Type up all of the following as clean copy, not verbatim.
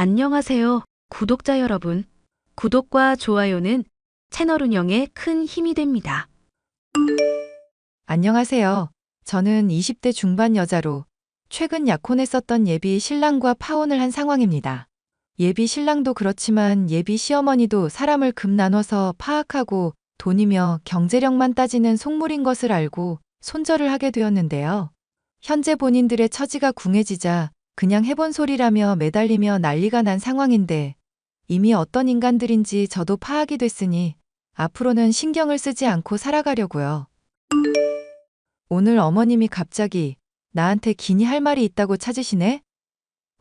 안녕하세요, 구독자 여러분. 구독과 좋아요는 채널 운영에 큰 힘이 됩니다. 안녕하세요. 저는 20대 중반 여자로 최근 약혼했었던 예비 신랑과 파혼을 한 상황입니다. 예비 신랑도 그렇지만 예비 시어머니도 사람을 급 나눠서 파악하고 돈이며 경제력만 따지는 속물인 것을 알고 손절을 하게 되었는데요. 현재 본인들의 처지가 궁해지자 그냥 해본 소리라며 매달리며 난리가 난 상황인데 이미 어떤 인간들인지 저도 파악이 됐으니 앞으로는 신경을 쓰지 않고 살아가려고요. 오늘 어머님이 갑자기 나한테 기니 할 말이 있다고 찾으시네?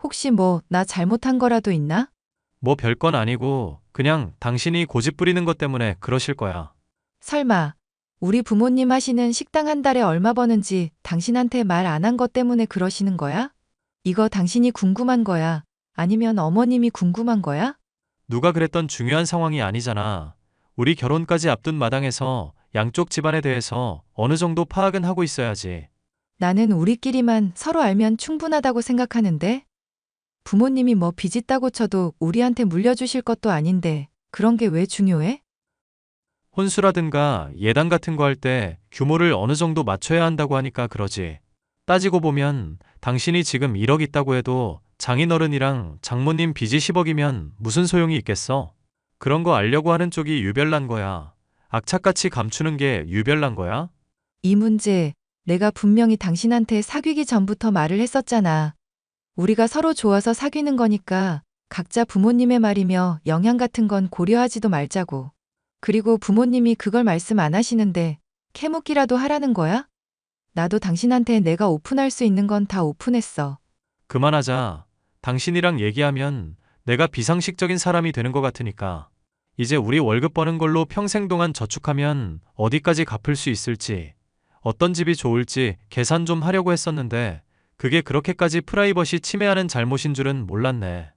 혹시 나 잘못한 거라도 있나? 뭐 별건 아니고 그냥 당신이 고집 부리는 것 때문에 그러실 거야. 설마 우리 부모님 하시는 식당 한 달에 얼마 버는지 당신한테 말 안 한 것 때문에 그러시는 거야? 이거 당신이 궁금한 거야? 아니면 어머님이 궁금한 거야? 누가 그랬던 중요한 상황이 아니잖아. 우리 결혼까지 앞둔 마당에서 양쪽 집안에 대해서 어느 정도 파악은 하고 있어야지. 나는 우리끼리만 서로 알면 충분하다고 생각하는데 부모님이 빚 있다고 쳐도 우리한테 물려주실 것도 아닌데 그런 게 왜 중요해? 혼수라든가 예단 같은 거 할 때 규모를 어느 정도 맞춰야 한다고 하니까 그러지. 따지고 보면 당신이 지금 1억 있다고 해도 장인어른이랑 장모님 빚이 10억이면 무슨 소용이 있겠어? 그런 거 알려고 하는 쪽이 유별난 거야. 악착같이 감추는 게 유별난 거야? 이 문제 내가 분명히 당신한테 사귀기 전부터 말을 했었잖아. 우리가 서로 좋아서 사귀는 거니까 각자 부모님의 말이며 영향 같은 건 고려하지도 말자고. 그리고 부모님이 그걸 말씀 안 하시는데 캐묻기라도 하라는 거야? 나도 당신한테 내가 오픈할 수 있는 건 다 오픈했어. 그만하자. 당신이랑 얘기하면 내가 비상식적인 사람이 되는 것 같으니까. 이제 우리 월급 버는 걸로 평생 동안 저축하면 어디까지 갚을 수 있을지, 어떤 집이 좋을지 계산 좀 하려고 했었는데 그게 그렇게까지 프라이버시 침해하는 잘못인 줄은 몰랐네.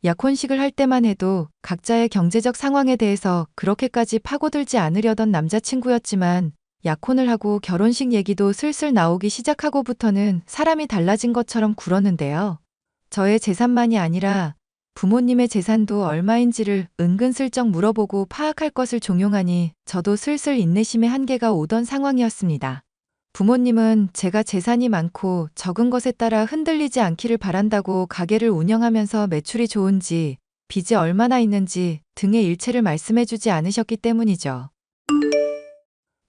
약혼식을 할 때만 해도 각자의 경제적 상황에 대해서 그렇게까지 파고들지 않으려던 남자친구였지만 약혼을 하고 결혼식 얘기도 슬슬 나오기 시작하고부터는 사람이 달라진 것처럼 굴었는데요. 저의 재산만이 아니라 부모님의 재산도 얼마인지를 은근슬쩍 물어보고 파악할 것을 종용하니 저도 슬슬 인내심의 한계가 오던 상황이었습니다. 부모님은 제가 재산이 많고 적은 것에 따라 흔들리지 않기를 바란다고 가게를 운영하면서 매출이 좋은지, 빚이 얼마나 있는지 등의 일체를 말씀해주지 않으셨기 때문이죠.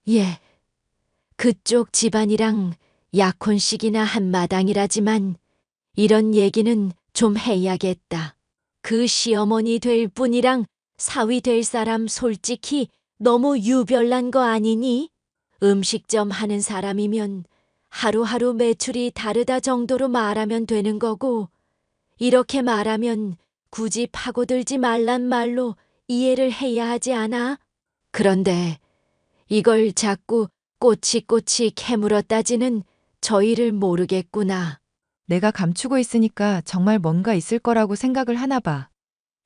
예, 그쪽 집안이랑 약혼식이나 한 마당이라지만 이런 얘기는 좀 해야겠다. 그 시어머니 될 분이랑 사위 될 사람 솔직히 너무 유별난 거 아니니? 음식점 하는 사람이면 하루하루 매출이 다르다 정도로 말하면 되는 거고, 이렇게 말하면 굳이 파고들지 말란 말로 이해를 해야 하지 않아? 그런데 이걸 자꾸 꼬치꼬치 캐물어 따지는 저희를 모르겠구나. 내가 감추고 있으니까 정말 뭔가 있을 거라고 생각을 하나 봐.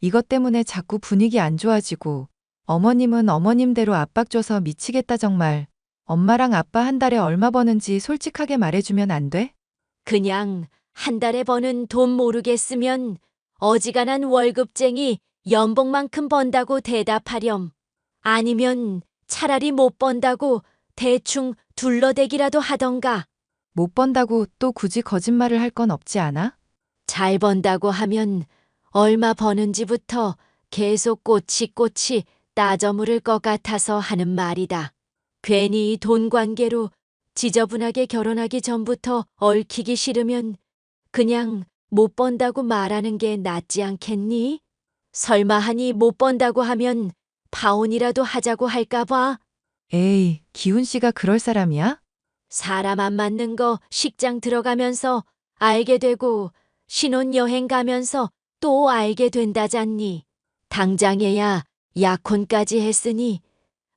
이것 때문에 자꾸 분위기 안 좋아지고 어머님은 어머님대로 압박 줘서 미치겠다 정말. 엄마랑 아빠 한 달에 얼마 버는지 솔직하게 말해주면 안 돼? 그냥 한 달에 버는 돈 모르겠으면 어지간한 월급쟁이 연봉만큼 번다고 대답하렴. 아니면 차라리 못 번다고 대충 둘러대기라도 하던가. 못 번다고 또 굳이 거짓말을 할 건 없지 않아? 잘 번다고 하면 얼마 버는지부터 계속 꼬치꼬치 따져 물을 것 같아서 하는 말이다. 괜히 돈 관계로 지저분하게 결혼하기 전부터 얽히기 싫으면 그냥 못 번다고 말하는 게 낫지 않겠니? 설마 하니 못 번다고 하면 파혼이라도 하자고 할까 봐. 에이, 기훈 씨가 그럴 사람이야? 사람 안 맞는 거 식장 들어가면서 알게 되고 신혼여행 가면서 또 알게 된다잖니. 당장에야 약혼까지 했으니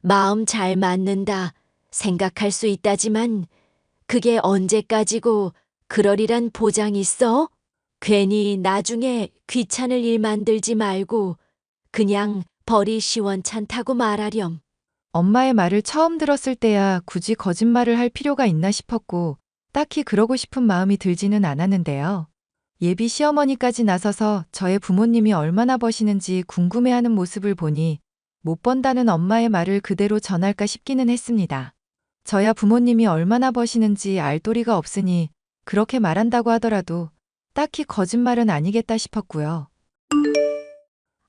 마음 잘 맞는다 생각할 수 있다지만 그게 언제까지고 그러리란 보장 있어? 괜히 나중에 귀찮을 일 만들지 말고 그냥 벌이 시원찮다고 말하렴. 엄마의 말을 처음 들었을 때야 굳이 거짓말을 할 필요가 있나 싶었고 딱히 그러고 싶은 마음이 들지는 않았는데요. 예비 시어머니까지 나서서 저의 부모님이 얼마나 버시는지 궁금해하는 모습을 보니 못 번다는 엄마의 말을 그대로 전할까 싶기는 했습니다. 저야 부모님이 얼마나 버시는지 알 도리가 없으니 그렇게 말한다고 하더라도 딱히 거짓말은 아니겠다 싶었고요.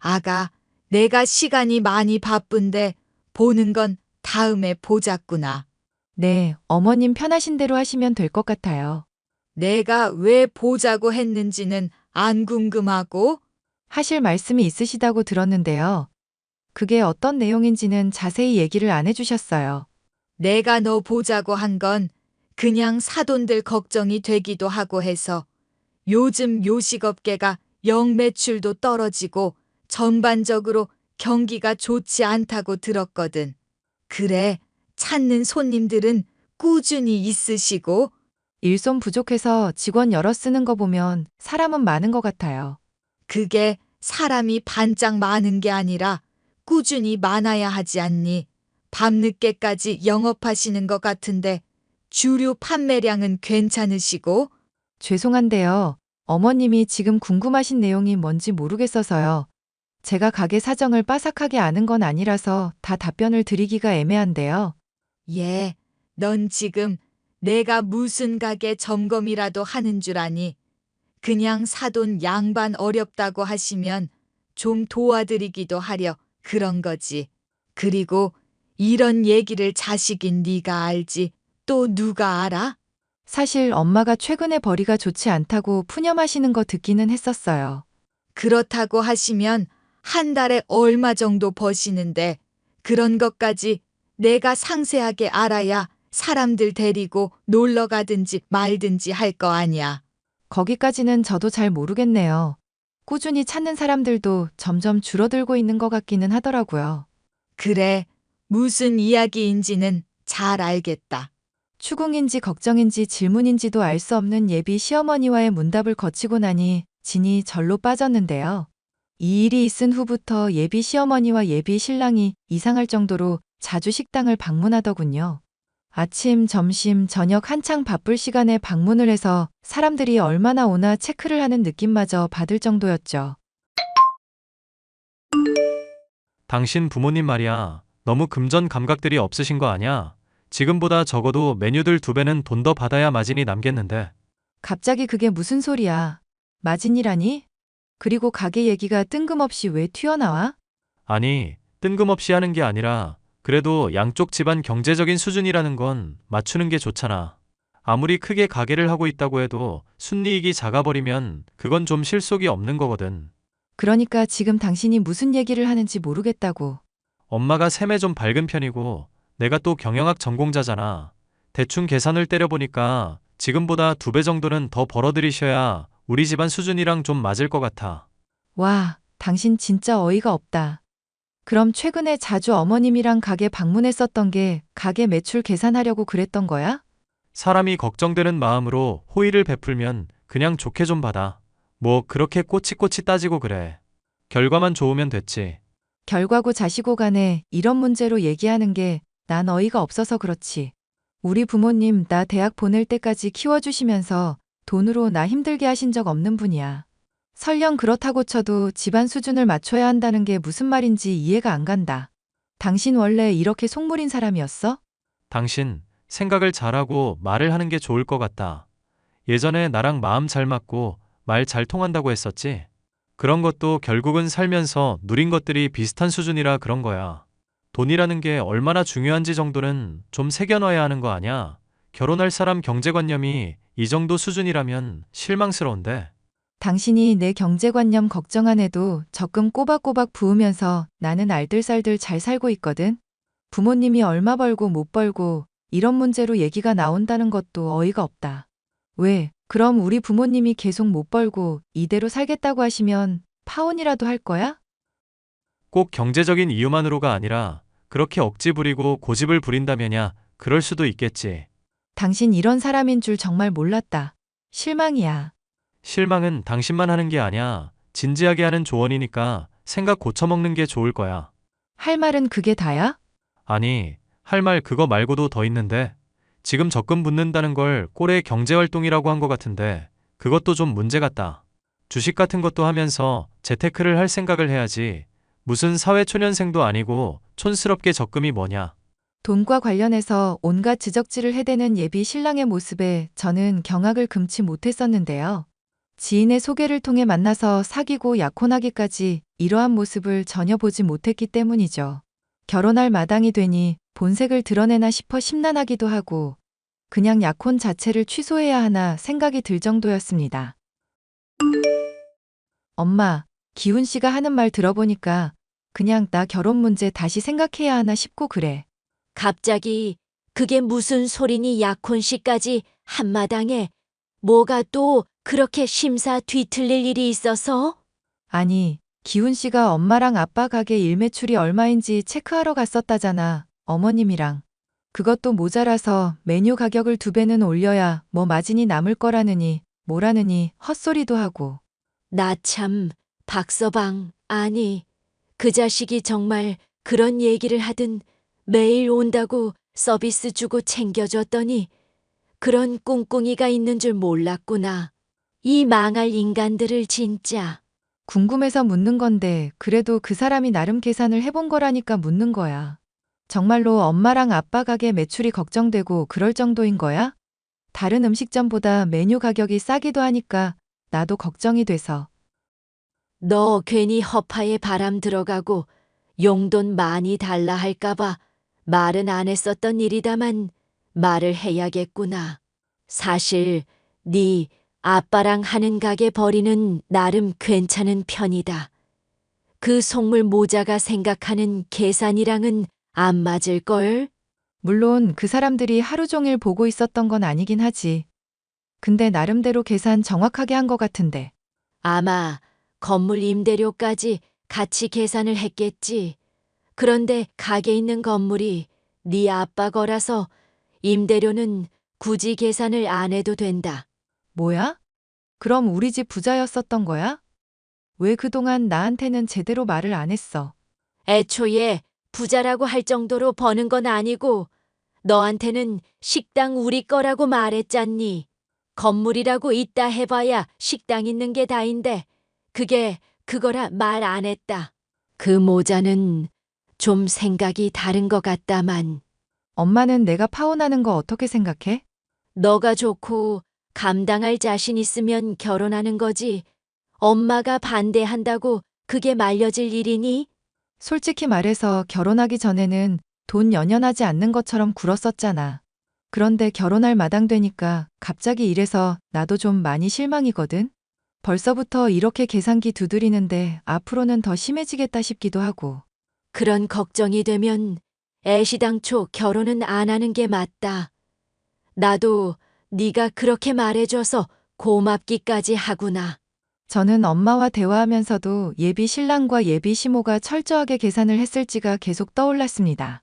아가, 내가 시간이 많이 바쁜데 보는 건 다음에 보자꾸나. 네, 어머님 편하신 대로 하시면 될 것 같아요. 내가 왜 보자고 했는지는 안 궁금하고? 하실 말씀이 있으시다고 들었는데요. 그게 어떤 내용인지는 자세히 얘기를 안 해주셨어요. 내가 너 보자고 한 건 그냥 사돈들 걱정이 되기도 하고 해서 요즘 요식업계가 영 매출도 떨어지고 전반적으로 경기가 좋지 않다고 들었거든. 그래, 찾는 손님들은 꾸준히 있으시고 일손 부족해서 직원 여러 쓰는 거 보면 사람은 많은 것 같아요. 그게 사람이 반짝 많은 게 아니라 꾸준히 많아야 하지 않니? 밤늦게까지 영업하시는 것 같은데 주류 판매량은 괜찮으시고? 죄송한데요. 어머님이 지금 궁금하신 내용이 뭔지 모르겠어서요. 제가 가게 사정을 빠삭하게 아는 건 아니라서 다 답변을 드리기가 애매한데요. 예, 넌 지금 내가 무슨 가게 점검이라도 하는 줄 아니? 그냥 사돈 양반 어렵다고 하시면 좀 도와드리기도 하려 그런 거지. 그리고 이런 얘기를 자식인 네가 알지 또 누가 알아? 사실 엄마가 최근에 벌이가 좋지 않다고 푸념하시는 거 듣기는 했었어요. 그렇다고 하시면 한 달에 얼마 정도 버시는데 그런 것까지 내가 상세하게 알아야 사람들 데리고 놀러 가든지 말든지 할 거 아니야. 거기까지는 저도 잘 모르겠네요. 꾸준히 찾는 사람들도 점점 줄어들고 있는 것 같기는 하더라고요. 그래, 무슨 이야기인지는 잘 알겠다. 추궁인지 걱정인지 질문인지도 알 수 없는 예비 시어머니와의 문답을 거치고 나니 진이 절로 빠졌는데요. 이 일이 있은 후부터 예비 시어머니와 예비 신랑이 이상할 정도로 자주 식당을 방문하더군요. 아침, 점심, 저녁 한창 바쁠 시간에 방문을 해서 사람들이 얼마나 오나 체크를 하는 느낌마저 받을 정도였죠. 당신 부모님 말이야. 너무 금전 감각들이 없으신 거 아냐? 지금보다 적어도 메뉴들 2배는 돈 더 받아야 마진이 남겠는데. 갑자기 그게 무슨 소리야? 마진이라니? 그리고 가게 얘기가 뜬금없이 왜 튀어나와? 아니, 뜬금없이 하는 게 아니라 그래도 양쪽 집안 경제적인 수준이라는 건 맞추는 게 좋잖아. 아무리 크게 가게를 하고 있다고 해도 순이익이 작아버리면 그건 좀 실속이 없는 거거든. 그러니까 지금 당신이 무슨 얘기를 하는지 모르겠다고. 엄마가 셈에 좀 밝은 편이고 내가 또 경영학 전공자잖아. 대충 계산을 때려보니까 지금보다 2배 정도는 더 벌어들이셔야 우리 집안 수준이랑 좀 맞을 것 같아. 와, 당신 진짜 어이가 없다. 그럼 최근에 자주 어머님이랑 가게 방문했었던 게 가게 매출 계산하려고 그랬던 거야? 사람이 걱정되는 마음으로 호의를 베풀면 그냥 좋게 좀 받아. 뭐 그렇게 꼬치꼬치 따지고 그래. 결과만 좋으면 됐지. 결과고 자시고 간에 이런 문제로 얘기하는 게 난 어이가 없어서 그렇지. 우리 부모님 나 대학 보낼 때까지 키워주시면서 돈으로 나 힘들게 하신 적 없는 분이야. 설령 그렇다고 쳐도 집안 수준을 맞춰야 한다는 게 무슨 말인지 이해가 안 간다. 당신 원래 이렇게 속물인 사람이었어? 당신 생각을 잘하고 말을 하는 게 좋을 것 같다. 예전에 나랑 마음 잘 맞고 말 잘 통한다고 했었지? 그런 것도 결국은 살면서 누린 것들이 비슷한 수준이라 그런 거야. 돈이라는 게 얼마나 중요한지 정도는 좀 새겨놔야 하는 거 아냐? 결혼할 사람 경제관념이 이 정도 수준이라면 실망스러운데. 당신이 내 경제관념 걱정 안 해도 적금 꼬박꼬박 부으면서 나는 알뜰살뜰 잘 살고 있거든. 부모님이 얼마 벌고 못 벌고 이런 문제로 얘기가 나온다는 것도 어이가 없다. 왜? 그럼 우리 부모님이 계속 못 벌고 이대로 살겠다고 하시면 파혼이라도 할 거야? 꼭 경제적인 이유만으로가 아니라 그렇게 억지 부리고 고집을 부린다면야 그럴 수도 있겠지. 당신 이런 사람인 줄 정말 몰랐다. 실망이야. 실망은 당신만 하는 게 아니야. 진지하게 하는 조언이니까 생각 고쳐먹는 게 좋을 거야. 할 말은 그게 다야? 아니, 할 말 그거 말고도 더 있는데 지금 적금 붓는다는 걸 꼴의 경제활동이라고 한 것 같은데 그것도 좀 문제 같다. 주식 같은 것도 하면서 재테크를 할 생각을 해야지. 무슨 사회초년생도 아니고 촌스럽게 적금이 뭐냐. 돈과 관련해서 온갖 지적질을 해대는 예비 신랑의 모습에 저는 경악을 금치 못했었는데요. 지인의 소개를 통해 만나서 사귀고 약혼하기까지 이러한 모습을 전혀 보지 못했기 때문이죠. 결혼할 마당이 되니 본색을 드러내나 싶어 심란하기도 하고 그냥 약혼 자체를 취소해야 하나 생각이 들 정도였습니다. 엄마, 기훈 씨가 하는 말 들어보니까 그냥 나 결혼 문제 다시 생각해야 하나 싶고 그래. 갑자기 그게 무슨 소리니 약혼식까지 한마당에 뭐가 또 그렇게 심사 뒤틀릴 일이 있어서? 아니, 기훈 씨가 엄마랑 아빠 가게 일매출이 얼마인지 체크하러 갔었다잖아, 어머님이랑. 그것도 모자라서 메뉴 가격을 2배는 올려야 뭐 마진이 남을 거라느니 뭐라느니 헛소리도 하고. 나 참, 박서방, 아니, 그 자식이 정말 그런 얘기를 하든 매일 온다고 서비스 주고 챙겨줬더니 그런 꿍꿍이가 있는 줄 몰랐구나. 이 망할 인간들을 진짜. 궁금해서 묻는 건데 그래도 그 사람이 나름 계산을 해본 거라니까 묻는 거야. 정말로 엄마랑 아빠 가게 매출이 걱정되고 그럴 정도인 거야? 다른 음식점보다 메뉴 가격이 싸기도 하니까 나도 걱정이 돼서. 너 괜히 허파에 바람 들어가고 용돈 많이 달라 할까봐 말은 안 했었던 일이다만 말을 해야겠구나. 사실 네 아빠랑 하는 가게 벌이는 나름 괜찮은 편이다. 그 속물 모자가 생각하는 계산이랑은 안 맞을걸? 물론 그 사람들이 하루 종일 보고 있었던 건 아니긴 하지. 근데 나름대로 계산 정확하게 한 것 같은데. 아마 건물 임대료까지 같이 계산을 했겠지. 그런데 가게 있는 건물이 네 아빠 거라서 임대료는 굳이 계산을 안 해도 된다. 뭐야? 그럼 우리 집 부자였었던 거야? 왜 그동안 나한테는 제대로 말을 안 했어? 애초에 부자라고 할 정도로 버는 건 아니고 너한테는 식당 우리 거라고 말했잖니. 건물이라고 있다 해봐야 식당 있는 게 다인데 그게 그거라 말 안 했다. 그 모자는 좀 생각이 다른 것 같다만. 엄마는 내가 파혼하는 거 어떻게 생각해? 너가 좋고 감당할 자신 있으면 결혼하는 거지. 엄마가 반대한다고 그게 말려질 일이니? 솔직히 말해서 결혼하기 전에는 돈 연연하지 않는 것처럼 굴었었잖아. 그런데 결혼할 마당 되니까 갑자기 이래서 나도 좀 많이 실망이거든? 벌써부터 이렇게 계산기 두드리는데 앞으로는 더 심해지겠다 싶기도 하고. 그런 걱정이 되면 애시당초 결혼은 안 하는 게 맞다. 나도 네가 그렇게 말해줘서 고맙기까지 하구나. 저는 엄마와 대화하면서도 예비 신랑과 예비 시모가 철저하게 계산을 했을지가 계속 떠올랐습니다.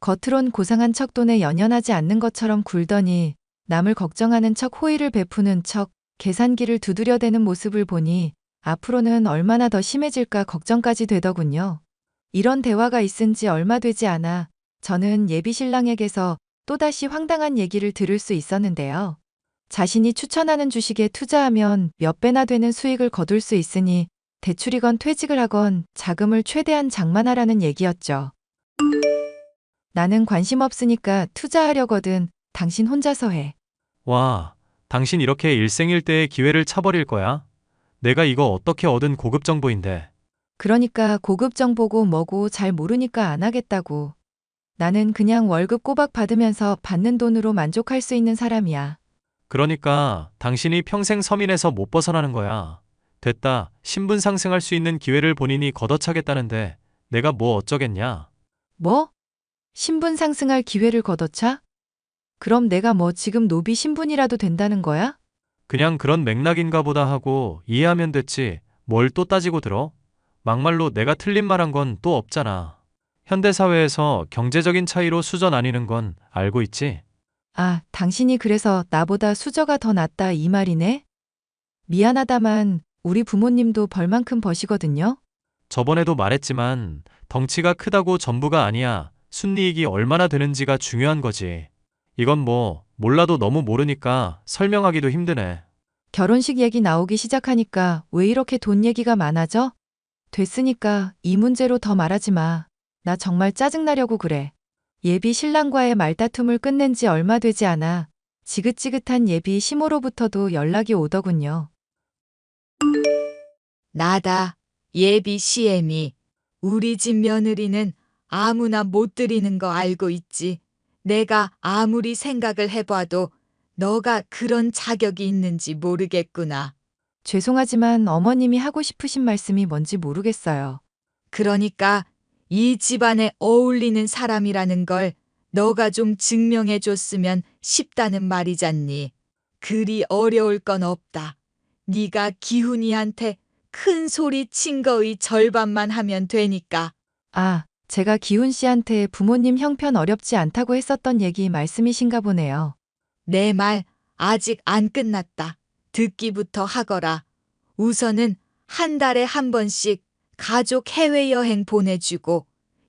겉으론 고상한 척 돈에 연연하지 않는 것처럼 굴더니 남을 걱정하는 척 호의를 베푸는 척 계산기를 두드려대는 모습을 보니 앞으로는 얼마나 더 심해질까 걱정까지 되더군요. 이런 대화가 있은 지 얼마 되지 않아 저는 예비 신랑에게서 또다시 황당한 얘기를 들을 수 있었는데요. 자신이 추천하는 주식에 투자하면 몇 배나 되는 수익을 거둘 수 있으니 대출이건 퇴직을 하건 자금을 최대한 장만하라는 얘기였죠. 나는 관심 없으니까 투자하려거든. 당신 혼자서 해. 와, 당신 이렇게 일생일대의 기회를 차버릴 거야? 내가 이거 어떻게 얻은 고급 정보인데. 그러니까 고급 정보고 뭐고 잘 모르니까 안 하겠다고. 나는 그냥 월급 꼬박 받으면서 받는 돈으로 만족할 수 있는 사람이야. 그러니까 당신이 평생 서민에서 못 벗어나는 거야. 됐다. 신분 상승할 수 있는 기회를 본인이 걷어차겠다는데 내가 뭐 어쩌겠냐. 뭐? 신분 상승할 기회를 걷어차? 그럼 내가 뭐 지금 노비 신분이라도 된다는 거야? 그냥 그런 맥락인가 보다 하고 이해하면 됐지. 뭘 또 따지고 들어? 막말로 내가 틀린 말 한 건 또 없잖아. 현대사회에서 경제적인 차이로 수저 나뉘는 건 알고 있지? 아, 당신이 그래서 나보다 수저가 더 낫다 이 말이네? 미안하다만 우리 부모님도 벌만큼 버시거든요? 저번에도 말했지만 덩치가 크다고 전부가 아니야. 순이익이 얼마나 되는지가 중요한 거지. 이건 뭐 몰라도 너무 모르니까 설명하기도 힘드네. 결혼식 얘기 나오기 시작하니까 왜 이렇게 돈 얘기가 많아져? 됐으니까 이 문제로 더 말하지 마. 나 정말 짜증나려고 그래. 예비 신랑과의 말다툼을 끝낸 지 얼마 되지 않아 지긋지긋한 예비 시모로부터도 연락이 오더군요. 나다. 예비 시엠이. 우리 집 며느리는 아무나 못 드리는 거 알고 있지. 내가 아무리 생각을 해봐도 너가 그런 자격이 있는지 모르겠구나. 죄송하지만 어머님이 하고 싶으신 말씀이 뭔지 모르겠어요. 그러니까 이 집안에 어울리는 사람이라는 걸 너가 좀 증명해 줬으면 싶다는 말이잖니. 그리 어려울 건 없다. 네가 기훈이한테 큰 소리 친 거의 절반만 하면 되니까. 아, 제가 기훈 씨한테 부모님 형편 어렵지 않다고 했었던 얘기 말씀이신가 보네요. 내 말 아직 안 끝났다. 듣기부터 하거라. 우선은 한 달에 한 번씩 가족 해외여행 보내주고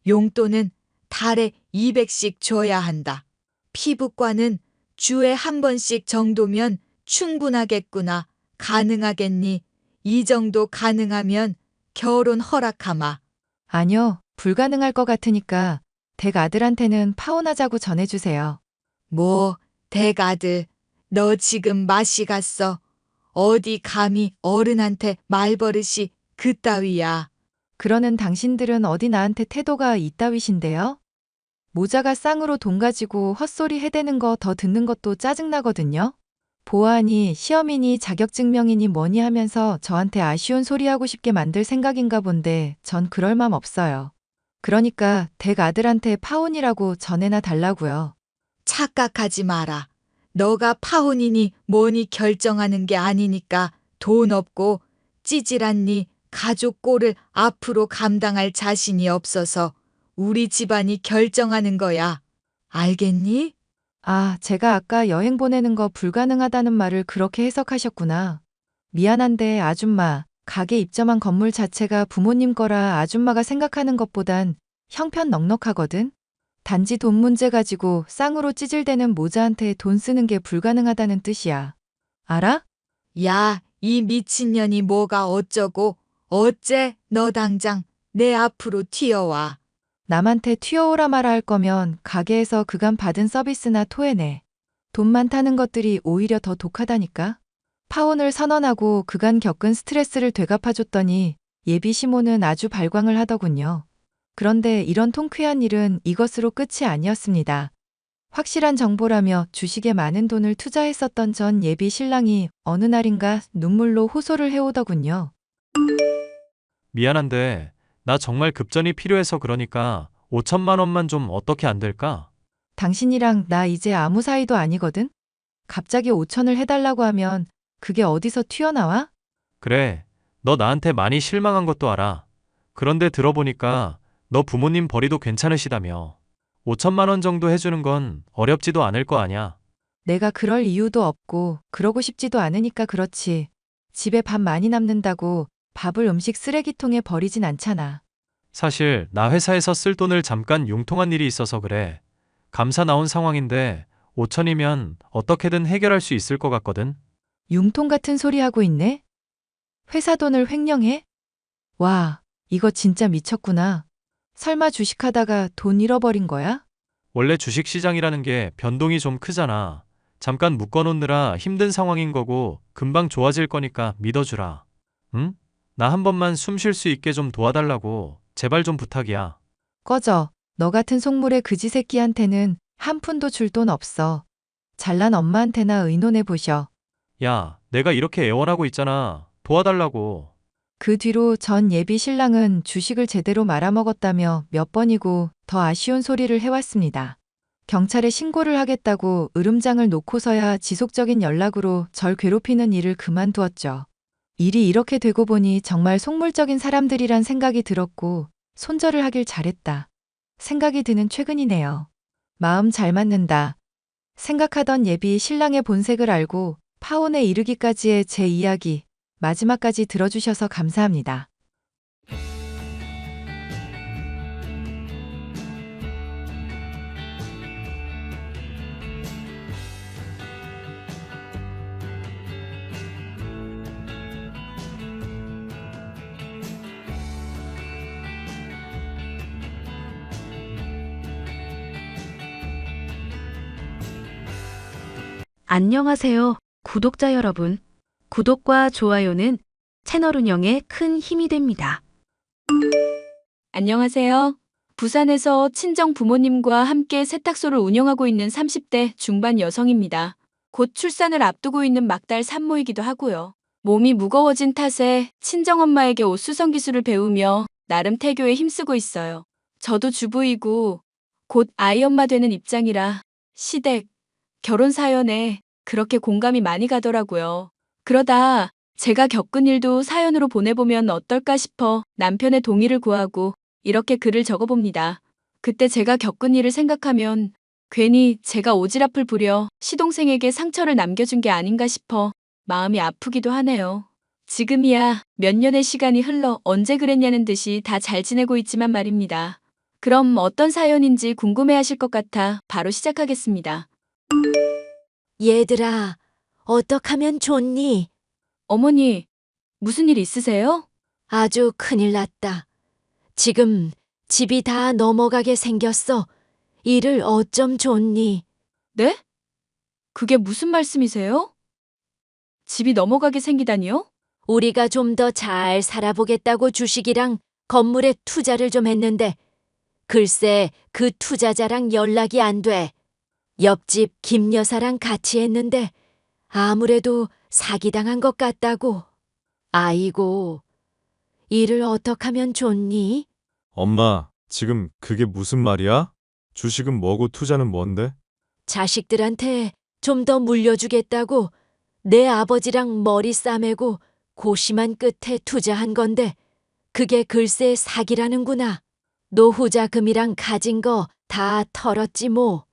용돈은 달에 200씩 줘야 한다. 피부과는 주에 한 번씩 정도면 충분하겠구나. 가능하겠니? 이 정도 가능하면 결혼 허락하마. 아니요, 불가능할 것 같으니까 댁 아들한테는 파혼하자고 전해주세요. 뭐, 댁아들, 너 지금 맛이 갔어. 어디 감히 어른한테 말버릇이 그따위야. 그러는 당신들은 어디 나한테 태도가 이따위신데요? 모자가 쌍으로 돈 가지고 헛소리 해대는 거 더 듣는 것도 짜증나거든요. 보아하니 시어미니 자격증명이니 뭐니 하면서 저한테 아쉬운 소리 하고 싶게 만들 생각인가 본데 전 그럴 맘 없어요. 그러니까 댁 아들한테 파혼이라고 전해나 달라고요. 착각하지 마라. 너가 파혼이니 뭐니 결정하는 게 아니니까 돈 없고 찌질한 네 가족 꼴을 앞으로 감당할 자신이 없어서 우리 집안이 결정하는 거야. 알겠니? 아, 제가 아까 여행 보내는 거 불가능하다는 말을 그렇게 해석하셨구나. 미안한데 아줌마, 가게 입점한 건물 자체가 부모님 거라 아줌마가 생각하는 것보단 형편 넉넉하거든? 단지 돈 문제 가지고 쌍으로 찌질대는 모자한테 돈 쓰는 게 불가능하다는 뜻이야. 알아? 야, 이 미친년이 뭐가 어쩌고 어째 너 당장 내 앞으로 튀어와. 남한테 튀어오라 마라 할 거면 가게에서 그간 받은 서비스나 토해내. 돈 많다는 것들이 오히려 더 독하다니까? 파혼을 선언하고 그간 겪은 스트레스를 되갚아줬더니 예비 시모는 아주 발광을 하더군요. 그런데 이런 통쾌한 일은 이것으로 끝이 아니었습니다. 확실한 정보라며 주식에 많은 돈을 투자했었던 전 예비 신랑이 어느 날인가 눈물로 호소를 해오더군요. 미안한데 나 정말 급전이 필요해서 그러니까 5천만 원만 좀 어떻게 안 될까? 당신이랑 나 이제 아무 사이도 아니거든? 갑자기 5천을 해달라고 하면 그게 어디서 튀어나와? 그래, 너 나한테 많이 실망한 것도 알아. 그런데 들어보니까 너 부모님 벌이도 괜찮으시다며. 5천만 원 정도 해주는 건 어렵지도 않을 거 아냐. 내가 그럴 이유도 없고 그러고 싶지도 않으니까 그렇지. 집에 밥 많이 남는다고 밥을 음식 쓰레기통에 버리진 않잖아. 사실 나 회사에서 쓸 돈을 잠깐 융통한 일이 있어서 그래. 감사 나온 상황인데 5천이면 어떻게든 해결할 수 있을 것 같거든. 융통 같은 소리 하고 있네? 회사 돈을 횡령해? 와, 이거 진짜 미쳤구나. 설마 주식하다가 돈 잃어버린 거야? 원래 주식시장이라는 게 변동이 좀 크잖아. 잠깐 묶어놓느라 힘든 상황인 거고 금방 좋아질 거니까 믿어주라. 응? 나 한 번만 숨 쉴 수 있게 좀 도와달라고. 제발 좀 부탁이야. 꺼져. 너 같은 속물의 그지 새끼한테는 한 푼도 줄 돈 없어. 잘난 엄마한테나 의논해 보셔. 야, 내가 이렇게 애원하고 있잖아. 도와달라고. 그 뒤로 전 예비 신랑은 주식을 제대로 말아먹었다며 몇 번이고 더 아쉬운 소리를 해왔습니다. 경찰에 신고를 하겠다고 으름장을 놓고서야 지속적인 연락으로 절 괴롭히는 일을 그만두었죠. 일이 이렇게 되고 보니 정말 속물적인 사람들이란 생각이 들었고 손절을 하길 잘했다. 생각이 드는 최근이네요. 마음 잘 맞는다. 생각하던 예비 신랑의 본색을 알고 파혼에 이르기까지의 제 이야기 마지막까지 들어주셔서 감사합니다. 안녕하세요, 구독자 여러분. 구독과 좋아요는 채널 운영에 큰 힘이 됩니다. 안녕하세요. 부산에서 친정 부모님과 함께 세탁소를 운영하고 있는 30대 중반 여성입니다. 곧 출산을 앞두고 있는 막달 산모이기도 하고요. 몸이 무거워진 탓에 친정엄마에게 옷 수선 기술을 배우며 나름 태교에 힘쓰고 있어요. 저도 주부이고 곧 아이 엄마 되는 입장이라 시댁, 결혼 사연에 그렇게 공감이 많이 가더라고요. 그러다 제가 겪은 일도 사연으로 보내보면 어떨까 싶어 남편의 동의를 구하고 이렇게 글을 적어봅니다. 그때 제가 겪은 일을 생각하면 괜히 제가 오지랖을 부려 시동생에게 상처를 남겨준 게 아닌가 싶어 마음이 아프기도 하네요. 지금이야 몇 년의 시간이 흘러 언제 그랬냐는 듯이 다 잘 지내고 있지만 말입니다. 그럼 어떤 사연인지 궁금해하실 것 같아 바로 시작하겠습니다. 얘들아, 어떡하면 좋니? 어머니, 무슨 일 있으세요? 아주 큰일 났다. 지금 집이 다 넘어가게 생겼어. 일을 어쩜 좋니? 네? 그게 무슨 말씀이세요? 집이 넘어가게 생기다니요? 우리가 좀 더 잘 살아보겠다고 주식이랑 건물에 투자를 좀 했는데 글쎄 그 투자자랑 연락이 안 돼. 옆집 김 여사랑 같이 했는데 아무래도 사기당한 것 같다고. 아이고, 일을 어떡하면 좋니? 엄마, 지금 그게 무슨 말이야? 주식은 뭐고 투자는 뭔데? 자식들한테 좀 더 물려주겠다고 내 아버지랑 머리 싸매고 고심한 끝에 투자한 건데 그게 글쎄 사기라는구나. 노후자금이랑 가진 거 다 털었지 뭐.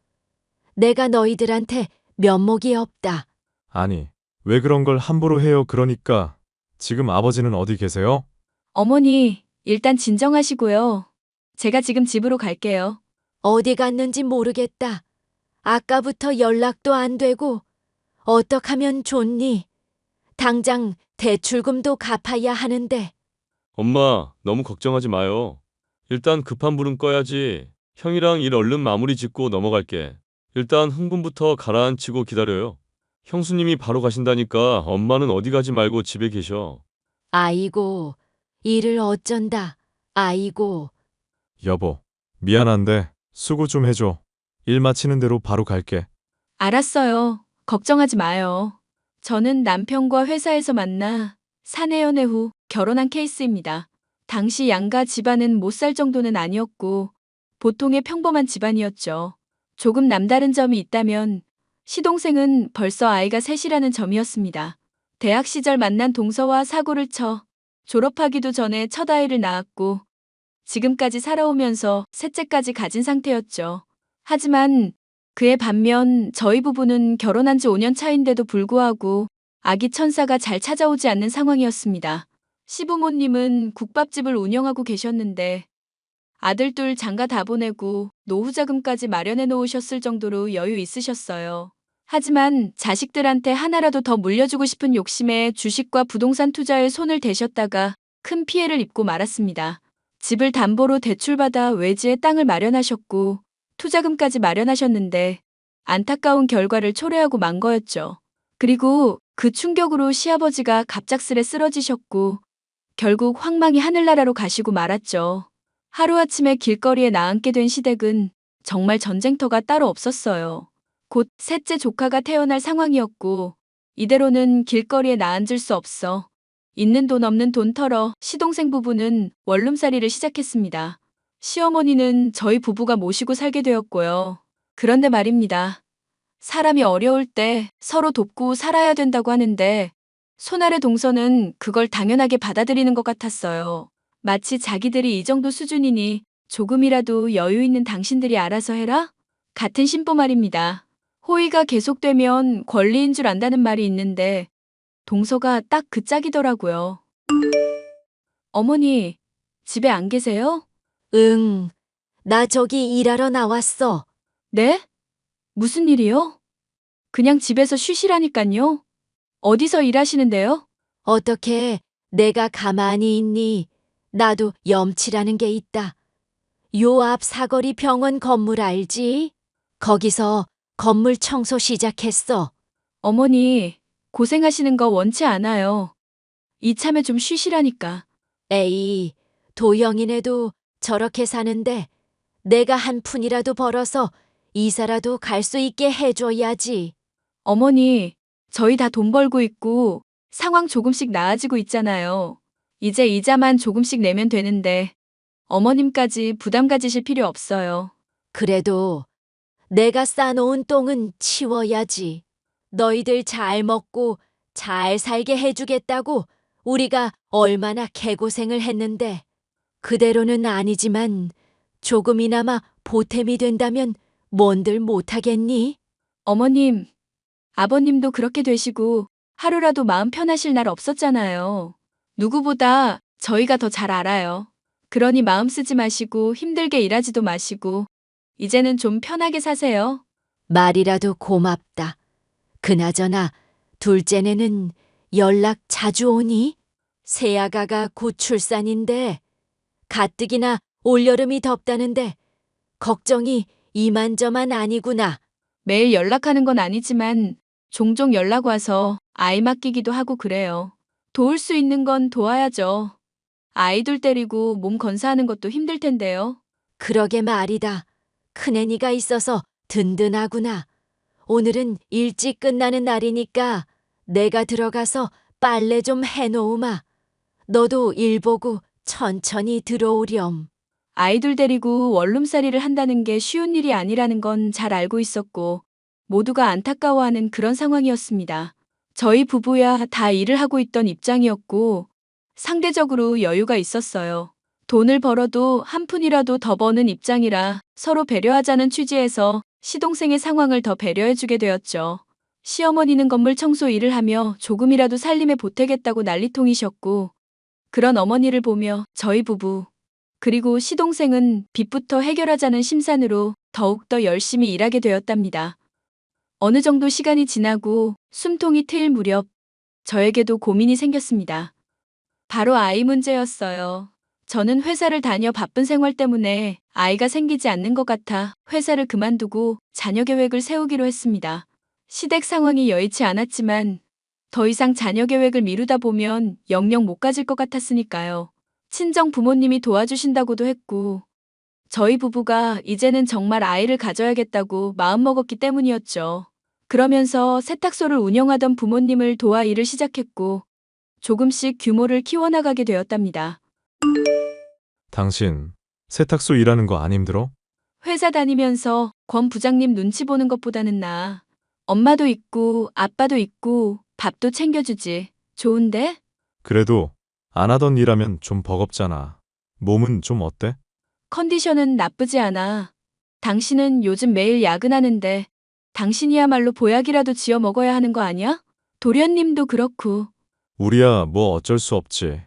내가 너희들한테 면목이 없다. 아니, 왜 그런 걸 함부로 해요? 그러니까 지금 아버지는 어디 계세요? 어머니, 일단 진정하시고요. 제가 지금 집으로 갈게요. 어디 갔는지 모르겠다. 아까부터 연락도 안 되고 어떡하면 좋니? 당장 대출금도 갚아야 하는데. 엄마, 너무 걱정하지 마요. 일단 급한 불은 꺼야지. 형이랑 일 얼른 마무리 짓고 넘어갈게. 일단 흥분부터 가라앉히고 기다려요. 형수님이 바로 가신다니까 엄마는 어디 가지 말고 집에 계셔. 아이고, 일을 어쩐다. 아이고. 여보, 미안한데 수고 좀 해줘. 일 마치는 대로 바로 갈게. 알았어요. 걱정하지 마요. 저는 남편과 회사에서 만나 사내 연애 후 결혼한 케이스입니다. 당시 양가 집안은 못 살 정도는 아니었고 보통의 평범한 집안이었죠. 조금 남다른 점이 있다면 시동생은 벌써 아이가 셋이라는 점이었습니다. 대학 시절 만난 동서와 사고를 쳐 졸업하기도 전에 첫 아이를 낳았고 지금까지 살아오면서 셋째까지 가진 상태였죠. 하지만 그에 반면 저희 부부는 결혼한 지 5년 차인데도 불구하고 아기 천사가 잘 찾아오지 않는 상황이었습니다. 시부모님은 국밥집을 운영하고 계셨는데 아들 둘 장가 다 보내고 노후자금까지 마련해 놓으셨을 정도로 여유 있으셨어요. 하지만 자식들한테 하나라도 더 물려주고 싶은 욕심에 주식과 부동산 투자에 손을 대셨다가 큰 피해를 입고 말았습니다. 집을 담보로 대출받아 외지에 땅을 마련하셨고 투자금까지 마련하셨는데 안타까운 결과를 초래하고 만 거였죠. 그리고 그 충격으로 시아버지가 갑작스레 쓰러지셨고 결국 황망히 하늘나라로 가시고 말았죠. 하루아침에 길거리에 나앉게 된 시댁은 정말 전쟁터가 따로 없었어요. 곧 셋째 조카가 태어날 상황이었고 이대로는 길거리에 나앉을 수 없어 있는 돈 없는 돈 털어 시동생 부부는 원룸살이를 시작했습니다. 시어머니는 저희 부부가 모시고 살게 되었고요. 그런데 말입니다. 사람이 어려울 때 서로 돕고 살아야 된다고 하는데 손아래 동서는 그걸 당연하게 받아들이는 것 같았어요. 마치 자기들이 이 정도 수준이니 조금이라도 여유 있는 당신들이 알아서 해라? 같은 심보 말입니다. 호의가 계속되면 권리인 줄 안다는 말이 있는데 동서가 딱 그 짝이더라고요. 어머니, 집에 안 계세요? 응, 나 저기 일하러 나왔어. 네? 무슨 일이요? 그냥 집에서 쉬시라니깐요. 어디서 일하시는데요? 어떻게 내가 가만히 있니? 나도 염치라는 게 있다. 요 앞 사거리 병원 건물 알지? 거기서 건물 청소 시작했어. 어머니, 고생하시는 거 원치 않아요. 이참에 좀 쉬시라니까. 에이, 도영이네도 저렇게 사는데 내가 한 푼이라도 벌어서 이사라도 갈 수 있게 해줘야지. 어머니, 저희 다 돈 벌고 있고 상황 조금씩 나아지고 있잖아요. 이제 이자만 조금씩 내면 되는데 어머님까지 부담 가지실 필요 없어요. 그래도 내가 싸놓은 똥은 치워야지. 너희들 잘 먹고 잘 살게 해주겠다고 우리가 얼마나 개고생을 했는데 그대로는 아니지만 조금이나마 보탬이 된다면 뭔들 못하겠니? 어머님, 아버님도 그렇게 되시고 하루라도 마음 편하실 날 없었잖아요. 누구보다 저희가 더 잘 알아요. 그러니 마음 쓰지 마시고 힘들게 일하지도 마시고 이제는 좀 편하게 사세요. 말이라도 고맙다. 그나저나 둘째네는 연락 자주 오니? 새아가가 곧 출산인데 가뜩이나 올여름이 덥다는데 걱정이 이만저만 아니구나. 매일 연락하는 건 아니지만 종종 연락 와서 아이 맡기기도 하고 그래요. 도울 수 있는 건 도와야죠. 아이들 때리고 몸 건사하는 것도 힘들 텐데요. 그러게 말이다. 큰애니가 있어서 든든하구나. 오늘은 일찍 끝나는 날이니까 내가 들어가서 빨래 좀 해놓으마. 너도 일 보고 천천히 들어오렴. 아이들 데리고 원룸살이를 한다는 게 쉬운 일이 아니라는 건 잘 알고 있었고 모두가 안타까워하는 그런 상황이었습니다. 저희 부부야 다 일을 하고 있던 입장이었고 상대적으로 여유가 있었어요. 돈을 벌어도 한 푼이라도 더 버는 입장이라 서로 배려하자는 취지에서 시동생의 상황을 더 배려해주게 되었죠. 시어머니는 건물 청소 일을 하며 조금이라도 살림에 보태겠다고 난리통이셨고 그런 어머니를 보며 저희 부부 그리고 시동생은 빚부터 해결하자는 심산으로 더욱더 열심히 일하게 되었답니다. 어느 정도 시간이 지나고 숨통이 트일 무렵 저에게도 고민이 생겼습니다. 바로 아이 문제였어요. 저는 회사를 다녀 바쁜 생활 때문에 아이가 생기지 않는 것 같아 회사를 그만두고 자녀 계획을 세우기로 했습니다. 시댁 상황이 여의치 않았지만 더 이상 자녀 계획을 미루다 보면 영영 못 가질 것 같았으니까요. 친정 부모님이 도와주신다고도 했고 저희 부부가 이제는 정말 아이를 가져야겠다고 마음먹었기 때문이었죠. 그러면서 세탁소를 운영하던 부모님을 도와 일을 시작했고 조금씩 규모를 키워나가게 되었답니다. 당신 세탁소 일하는 거 안 힘들어? 회사 다니면서 권 부장님 눈치 보는 것보다는 나아. 엄마도 있고 아빠도 있고 밥도 챙겨주지. 좋은데? 그래도 안 하던 일하면 좀 버겁잖아. 몸은 좀 어때? 컨디션은 나쁘지 않아. 당신은 요즘 매일 야근하는데 당신이야말로 보약이라도 지어 먹어야 하는 거 아니야? 도련님도 그렇고. 우리야 뭐 어쩔 수 없지.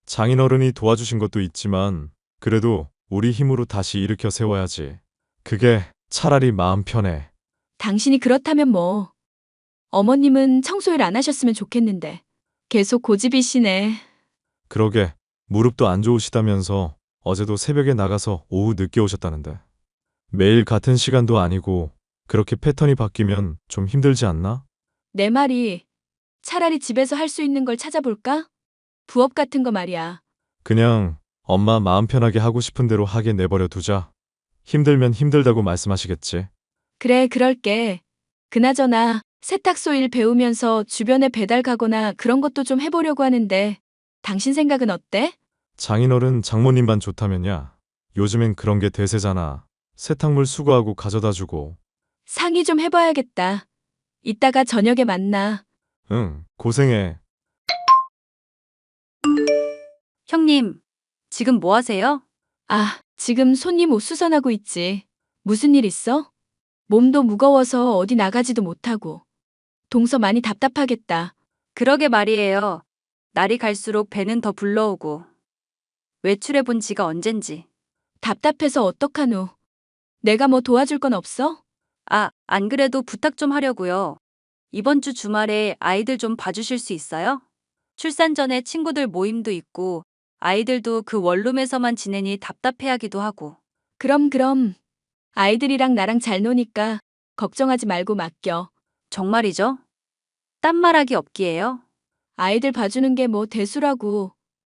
장인어른이 도와주신 것도 있지만 그래도 우리 힘으로 다시 일으켜 세워야지. 그게 차라리 마음 편해. 당신이 그렇다면 뭐. 어머님은 청소일 안 하셨으면 좋겠는데. 계속 고집이시네. 그러게 무릎도 안 좋으시다면서 어제도 새벽에 나가서 오후 늦게 오셨다는데. 매일 같은 시간도 아니고 그렇게 패턴이 바뀌면 좀 힘들지 않나? 내 말이 차라리 집에서 할 수 있는 걸 찾아볼까? 부업 같은 거 말이야. 그냥 엄마 마음 편하게 하고 싶은 대로 하게 내버려 두자. 힘들면 힘들다고 말씀하시겠지. 그래, 그럴게. 그나저나 세탁소 일 배우면서 주변에 배달 가거나 그런 것도 좀 해보려고 하는데 당신 생각은 어때? 장인어른 장모님만 좋다면야. 요즘엔 그런 게 대세잖아. 세탁물 수거하고 가져다 주고. 상의 좀 해봐야겠다. 이따가 저녁에 만나. 응, 고생해. 형님, 지금 뭐 하세요? 아, 지금 손님 옷 수선하고 있지. 무슨 일 있어? 몸도 무거워서 어디 나가지도 못하고. 동서 많이 답답하겠다. 그러게 말이에요. 날이 갈수록 배는 더 불러오고. 외출해 본 지가 언젠지. 답답해서 어떡하노. 내가 뭐 도와줄 건 없어? 아, 안 그래도 부탁 좀 하려고요. 이번 주 주말에 아이들 좀 봐주실 수 있어요? 출산 전에 친구들 모임도 있고 아이들도 그 원룸에서만 지내니 답답해하기도 하고. 그럼. 아이들이랑 나랑 잘 노니까 걱정하지 말고 맡겨. 정말이죠? 딴 말하기 없기에요. 아이들 봐주는 게 뭐 대수라고.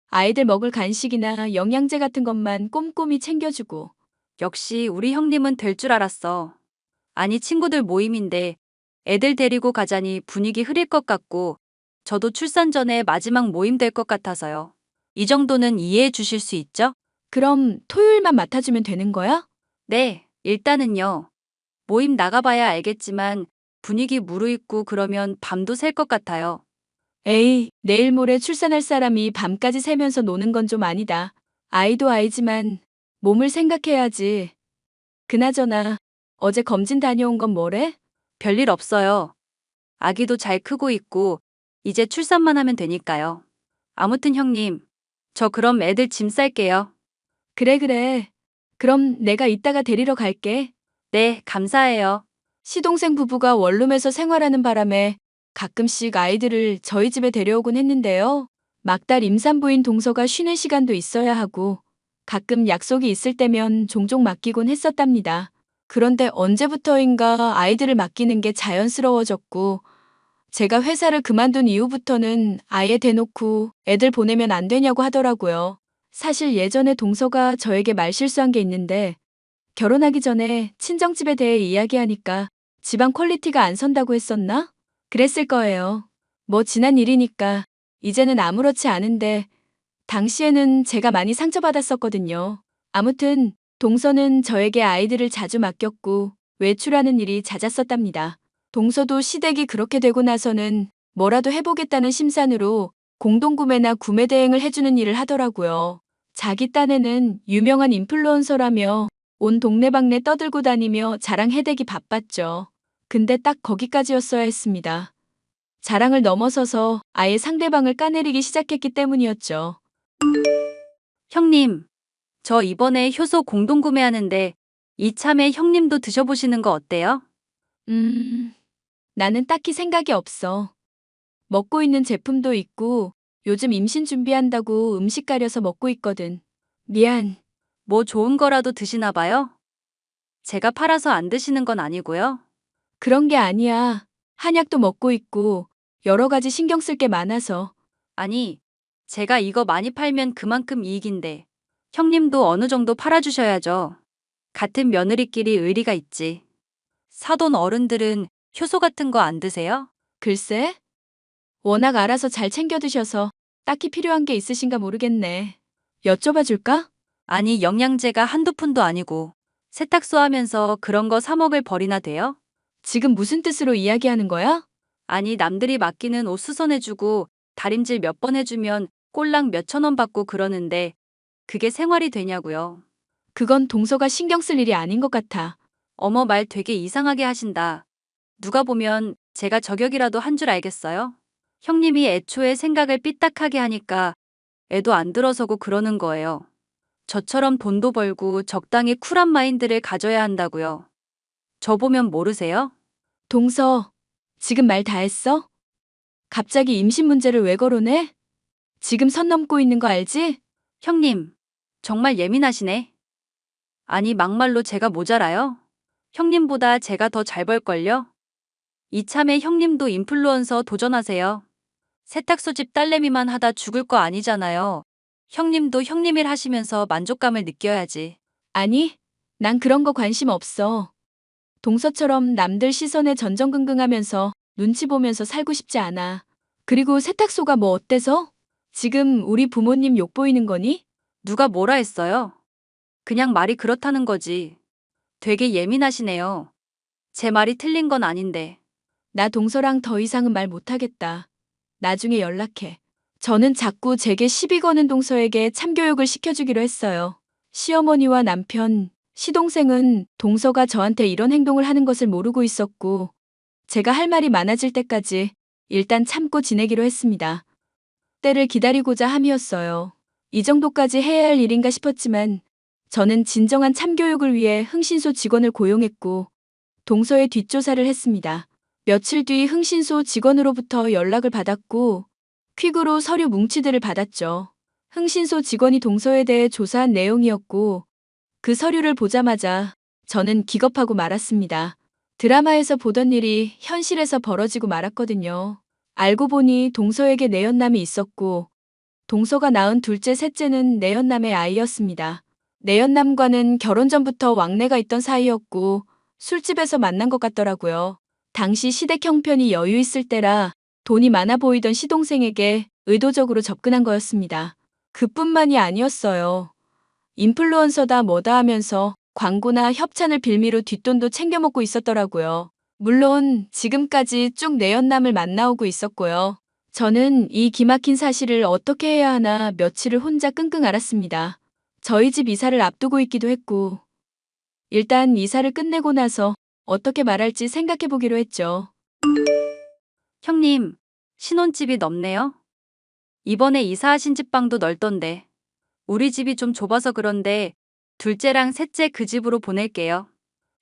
아이들 먹을 간식이나 영양제 같은 것만 꼼꼼히 챙겨주고. 역시 우리 형님은 될 줄 알았어. 아니, 친구들 모임인데 애들 데리고 가자니 분위기 흐릴 것 같고, 저도 출산 전에 마지막 모임 될 것 같아서요. 이 정도는 이해해 주실 수 있죠? 그럼 토요일만 맡아주면 되는 거야? 네, 일단은요. 모임 나가봐야 알겠지만 분위기 무르익고 그러면 밤도 샐 것 같아요. 에이, 내일 모레 출산할 사람이 밤까지 새면서 노는 건 좀 아니다. 아이도 아이지만 몸을 생각해야지. 그나저나 어제 검진 다녀온 건 뭐래? 별일 없어요. 아기도 잘 크고 있고 이제 출산만 하면 되니까요. 아무튼 형님, 저 그럼 애들 짐 쌀게요. 그래. 그럼 내가 이따가 데리러 갈게. 네, 감사해요. 시동생 부부가 원룸에서 생활하는 바람에 가끔씩 아이들을 저희 집에 데려오곤 했는데요. 막달 임산부인 동서가 쉬는 시간도 있어야 하고 가끔 약속이 있을 때면 종종 맡기곤 했었답니다. 그런데 언제부터인가 아이들을 맡기는 게 자연스러워졌고 제가 회사를 그만둔 이후부터는 아예 대놓고 애들 보내면 안 되냐고 하더라고요. 사실 예전에 동서가 저에게 말실수한 게 있는데 결혼하기 전에 친정집에 대해 이야기하니까 집안 퀄리티가 안 선다고 했었나? 그랬을 거예요. 뭐 지난 일이니까 이제는 아무렇지 않은데 당시에는 제가 많이 상처받았었거든요. 아무튼 동서는 저에게 아이들을 자주 맡겼고 외출하는 일이 잦았었답니다. 동서도 시댁이 그렇게 되고 나서는 뭐라도 해보겠다는 심산으로 공동구매나 구매 대행을 해주는 일을 하더라고요. 자기 딴에는 유명한 인플루언서라며 온 동네방네 떠들고 다니며 자랑해대기 바빴죠. 근데 딱 거기까지였어야 했습니다. 자랑을 넘어서서 아예 상대방을 까내리기 시작했기 때문이었죠. 형님, 저 이번에 효소 공동구매하는데 이참에 형님도 드셔보시는 거 어때요? 나는 딱히 생각이 없어. 먹고 있는 제품도 있고 요즘 임신 준비한다고 음식 가려서 먹고 있거든. 미안. 뭐 좋은 거라도 드시나 봐요? 제가 팔아서 안 드시는 건 아니고요. 그런 게 아니야. 한약도 먹고 있고 여러 가지 신경 쓸 게 많아서. 아니, 제가 이거 많이 팔면 그만큼 이익인데 형님도 어느 정도 팔아주셔야죠. 같은 며느리끼리 의리가 있지. 사돈 어른들은 효소 같은 거 안 드세요? 글쎄? 워낙 알아서 잘 챙겨 드셔서 딱히 필요한 게 있으신가 모르겠네. 여쭤봐 줄까? 아니, 영양제가 한두 푼도 아니고 세탁소 하면서 그런 거 사 먹을 벌이나 돼요? 지금 무슨 뜻으로 이야기하는 거야? 아니, 남들이 맡기는 옷 수선해주고 다림질 몇 번 해주면 꼴랑 몇천 원 받고 그러는데 그게 생활이 되냐고요. 그건 동서가 신경 쓸 일이 아닌 것 같아. 어머, 말 되게 이상하게 하신다. 누가 보면 제가 저격이라도 한 줄 알겠어요? 형님이 애초에 생각을 삐딱하게 하니까 애도 안 들어서고 그러는 거예요. 저처럼 돈도 벌고 적당히 쿨한 마인드를 가져야 한다고요. 저 보면 모르세요? 동서, 지금 말 다 했어? 갑자기 임신 문제를 왜 거론해? 지금 선 넘고 있는 거 알지? 형님, 정말 예민하시네. 아니, 막말로 제가 모자라요? 형님보다 제가 더 잘 벌걸요? 이참에 형님도 인플루언서 도전하세요. 세탁소 집 딸내미만 하다 죽을 거 아니잖아요. 형님도 형님 일 하시면서 만족감을 느껴야지. 아니, 난 그런 거 관심 없어. 동서처럼 남들 시선에 전전긍긍하면서 눈치 보면서 살고 싶지 않아. 그리고 세탁소가 뭐 어때서? 지금 우리 부모님 욕 보이는 거니? 누가 뭐라 했어요? 그냥 말이 그렇다는 거지. 되게 예민하시네요. 제 말이 틀린 건 아닌데. 나 동서랑 더 이상은 말 못하겠다. 나중에 연락해. 저는 자꾸 제게 시비 거는 동서에게 참교육을 시켜주기로 했어요. 시어머니와 남편, 시동생은 동서가 저한테 이런 행동을 하는 것을 모르고 있었고 제가 할 말이 많아질 때까지 일단 참고 지내기로 했습니다. 때를 기다리고자 함이었어요. 이 정도까지 해야 할 일인가 싶었지만 저는 진정한 참교육을 위해 흥신소 직원을 고용했고 동서의 뒷조사를 했습니다. 며칠 뒤 흥신소 직원으로부터 연락을 받았고 퀵으로 서류 뭉치들을 받았죠. 흥신소 직원이 동서에 대해 조사한 내용이었고 그 서류를 보자마자 저는 기겁하고 말았습니다. 드라마에서 보던 일이 현실에서 벌어지고 말았거든요. 알고 보니 동서에게 내연남이 있었고 동서가 낳은 둘째, 셋째는 내연남의 아이였습니다. 내연남과는 결혼 전부터 왕래가 있던 사이였고 술집에서 만난 것 같더라고요. 당시 시댁 형편이 여유 있을 때라 돈이 많아 보이던 시동생에게 의도적으로 접근한 거였습니다. 그뿐만이 아니었어요. 인플루언서다 뭐다 하면서 광고나 협찬을 빌미로 뒷돈도 챙겨 먹고 있었더라고요. 물론 지금까지 쭉 내연남을 만나오고 있었고요. 저는 이 기막힌 사실을 어떻게 해야 하나 며칠을 혼자 끙끙 앓았습니다. 저희 집 이사를 앞두고 있기도 했고 일단 이사를 끝내고 나서 어떻게 말할지 생각해 보기로 했죠. 형님, 신혼집이 넓네요. 이번에 이사하신 집 방도 넓던데. 우리 집이 좀 좁아서 그런데 둘째랑 셋째 그 집으로 보낼게요.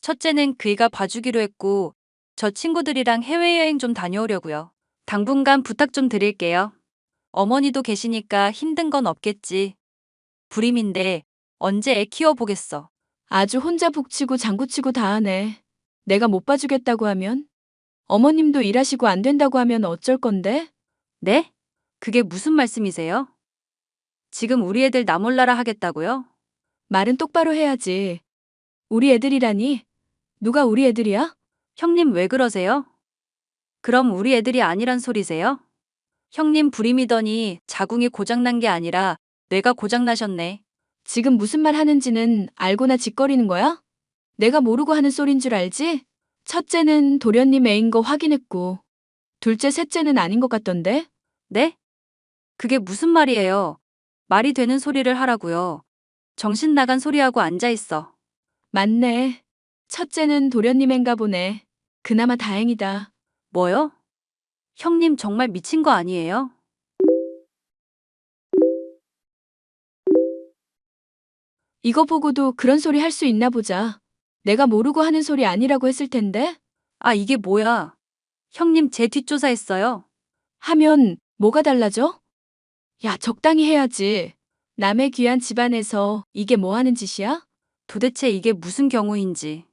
첫째는 그이가 봐주기로 했고 저 친구들이랑 해외여행 좀 다녀오려고요. 당분간 부탁 좀 드릴게요. 어머니도 계시니까 힘든 건 없겠지. 불임인데 언제 애 키워보겠어. 아주 혼자 북치고 장구치고 다 하네. 내가 못 봐주겠다고 하면? 어머님도 일하시고 안 된다고 하면 어쩔 건데? 네? 그게 무슨 말씀이세요? 지금 우리 애들 나 몰라라 하겠다고요? 말은 똑바로 해야지. 우리 애들이라니? 누가 우리 애들이야? 형님 왜 그러세요? 그럼 우리 애들이 아니란 소리세요? 형님 불임이더니 자궁이 고장난 게 아니라 뇌가 고장나셨네. 지금 무슨 말 하는지는 알고나 짓거리는 거야? 내가 모르고 하는 소린 줄 알지? 첫째는 도련님 애인 거 확인했고 둘째, 셋째는 아닌 것 같던데? 네? 그게 무슨 말이에요? 말이 되는 소리를 하라고요. 정신 나간 소리하고 앉아있어. 맞네. 첫째는 도련님 애인가 보네. 그나마 다행이다. 뭐요? 형님 정말 미친 거 아니에요? 이거 보고도 그런 소리 할 수 있나 보자. 내가 모르고 하는 소리 아니라고 했을 텐데? 아, 이게 뭐야? 형님 제 뒷조사했어요. 하면 뭐가 달라져? 야, 적당히 해야지. 남의 귀한 집안에서 이게 뭐 하는 짓이야? 도대체 이게 무슨 경우인지.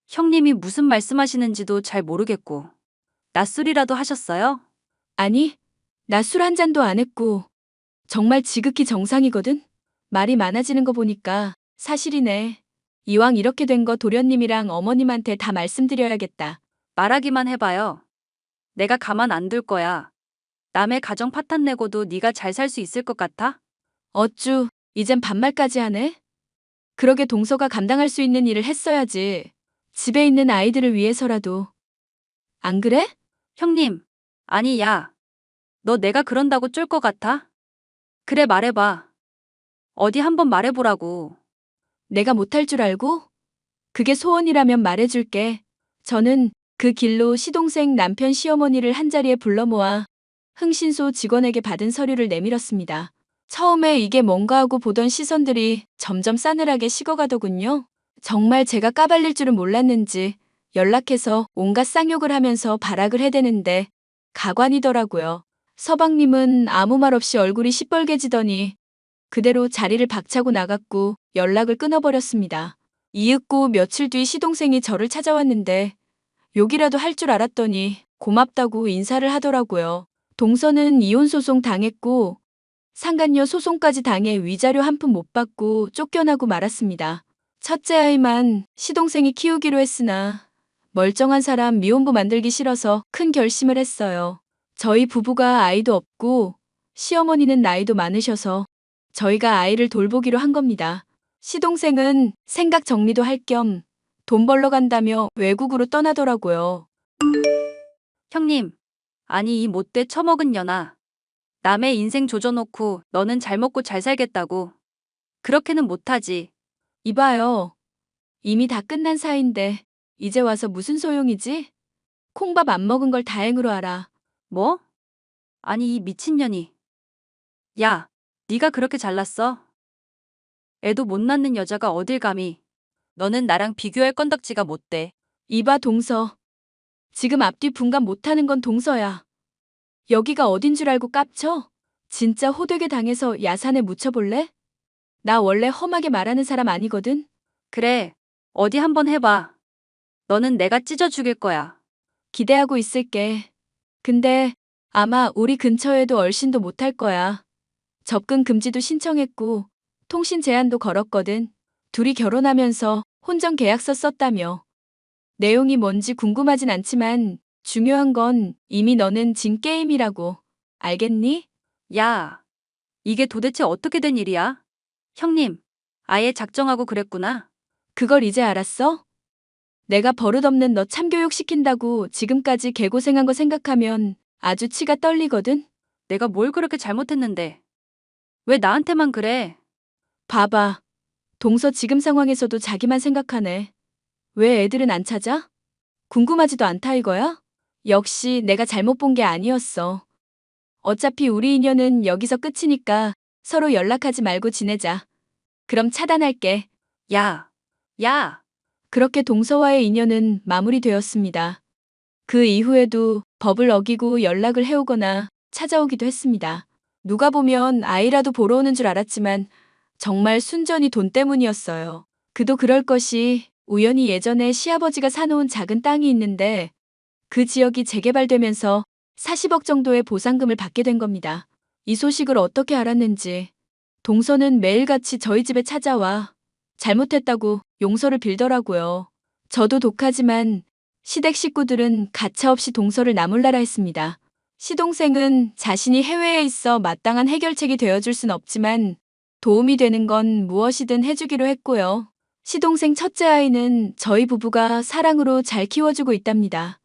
형님이 무슨 말씀하시는지도 잘 모르겠고. 낯술이라도 하셨어요? 아니, 나 술 한 잔도 안 했고 정말 지극히 정상이거든? 말이 많아지는 거 보니까 사실이네. 이왕 이렇게 된 거 도련님이랑 어머님한테 다 말씀드려야겠다. 말하기만 해봐요. 내가 가만 안 둘 거야. 남의 가정 파탄 내고도 네가 잘 살 수 있을 것 같아? 어쭈, 이젠 반말까지 하네? 그러게 동서가 감당할 수 있는 일을 했어야지. 집에 있는 아이들을 위해서라도. 안 그래? 형님, 아니 야. 너 내가 그런다고 쫄 것 같아? 그래 말해봐. 어디 한번 말해보라고. 내가 못할 줄 알고? 그게 소원이라면 말해줄게. 저는 그 길로 시동생 남편 시어머니를 한자리에 불러 모아 흥신소 직원에게 받은 서류를 내밀었습니다. 처음에 이게 뭔가 하고 보던 시선들이 점점 싸늘하게 식어가더군요. 정말 제가 까발릴 줄은 몰랐는지 연락해서 온갖 쌍욕을 하면서 발악을 해대는데 가관이더라고요. 서방님은 아무 말 없이 얼굴이 시뻘개지더니 그대로 자리를 박차고 나갔고 연락을 끊어버렸습니다. 이윽고 며칠 뒤 시동생이 저를 찾아왔는데 욕이라도 할 줄 알았더니 고맙다고 인사를 하더라고요. 동서는 이혼소송 당했고 상간녀 소송까지 당해 위자료 한 푼 못 받고 쫓겨나고 말았습니다. 첫째 아이만 시동생이 키우기로 했으나 멀쩡한 사람 미혼부 만들기 싫어서 큰 결심을 했어요. 저희 부부가 아이도 없고 시어머니는 나이도 많으셔서 저희가 아이를 돌보기로 한 겁니다. 시동생은 생각 정리도 할 겸 돈 벌러 간다며 외국으로 떠나더라고요. 형님, 아니 이 못돼 처먹은 년아. 남의 인생 조져놓고 너는 잘 먹고 잘 살겠다고. 그렇게는 못하지. 이봐요. 이미 다 끝난 사이인데 이제 와서 무슨 소용이지? 콩밥 안 먹은 걸 다행으로 알아. 뭐? 아니 이 미친년이. 야, 네가 그렇게 잘났어? 애도 못 낳는 여자가 어딜 감히. 너는 나랑 비교할 건덕지가 못 돼. 이봐 동서. 지금 앞뒤 분간 못하는 건 동서야. 여기가 어딘 줄 알고 깝쳐? 진짜 호되게 당해서 야산에 묻혀볼래? 나 원래 험하게 말하는 사람 아니거든? 그래, 어디 한번 해봐. 너는 내가 찢어 죽일 거야. 기대하고 있을게. 근데 아마 우리 근처에도 얼씬도 못할 거야. 접근 금지도 신청했고 통신 제한도 걸었거든. 둘이 결혼하면서 혼전 계약서 썼다며. 내용이 뭔지 궁금하진 않지만 중요한 건 이미 너는 진 게임이라고. 알겠니? 야, 이게 도대체 어떻게 된 일이야? 형님, 아예 작정하고 그랬구나. 그걸 이제 알았어? 내가 버릇없는 너 참교육 시킨다고 지금까지 개고생한 거 생각하면 아주 치가 떨리거든? 내가 뭘 그렇게 잘못했는데. 왜 나한테만 그래? 봐봐. 동서 지금 상황에서도 자기만 생각하네. 왜 애들은 안 찾아? 궁금하지도 않다 이거야? 역시 내가 잘못 본 게 아니었어. 어차피 우리 인연은 여기서 끝이니까 서로 연락하지 말고 지내자. 그럼 차단할게. 야, 야, 그렇게 동서와의 인연은 마무리되었습니다. 그 이후에도 법을 어기고 연락을 해오거나 찾아오기도 했습니다. 누가 보면 아이라도 보러 오는 줄 알았지만 정말 순전히 돈 때문이었어요. 그도 그럴 것이 우연히 예전에 시아버지가 사놓은 작은 땅이 있는데 그 지역이 재개발되면서 40억 정도의 보상금을 받게 된 겁니다. 이 소식을 어떻게 알았는지 동서는 매일같이 저희 집에 찾아와 잘못했다고 용서를 빌더라고요. 저도 독하지만 시댁 식구들은 가차없이 동서를 나몰라라 했습니다. 시동생은 자신이 해외에 있어 마땅한 해결책이 되어줄 순 없지만 도움이 되는 건 무엇이든 해주기로 했고요. 시동생 첫째 아이는 저희 부부가 사랑으로 잘 키워주고 있답니다.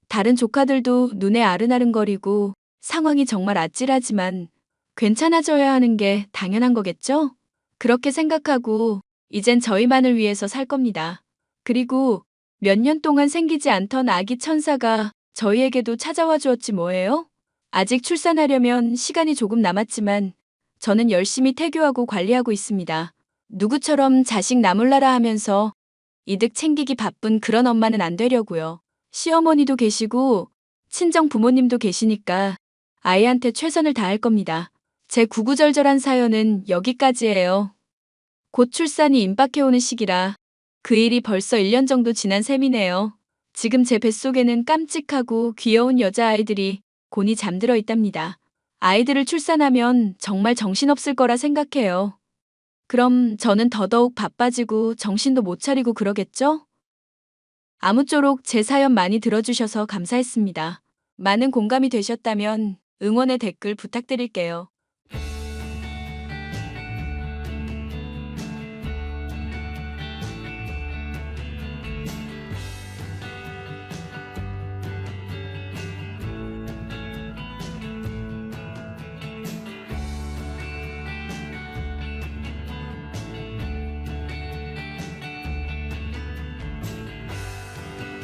다른 조카들도 눈에 아른아른거리고 상황이 정말 아찔하지만 괜찮아져야 하는 게 당연한 거겠죠? 그렇게 생각하고 이젠 저희만을 위해서 살 겁니다. 그리고 몇 년 동안 생기지 않던 아기 천사가 저희에게도 찾아와 주었지 뭐예요? 아직 출산하려면 시간이 조금 남았지만 저는 열심히 태교하고 관리하고 있습니다. 누구처럼 자식 나몰라라 하면서 이득 챙기기 바쁜 그런 엄마는 안 되려고요. 시어머니도 계시고 친정 부모님도 계시니까 아이한테 최선을 다할 겁니다. 제 구구절절한 사연은 여기까지예요. 곧 출산이 임박해오는 시기라 그 일이 벌써 1년 정도 지난 셈이네요. 지금 제 뱃속에는 깜찍하고 귀여운 여자아이들이 곤히 잠들어 있답니다. 아이들을 출산하면 정말 정신없을 거라 생각해요. 그럼 저는 더더욱 바빠지고 정신도 못 차리고 그러겠죠? 아무쪼록 제 사연 많이 들어주셔서 감사했습니다. 많은 공감이 되셨다면 응원의 댓글 부탁드릴게요.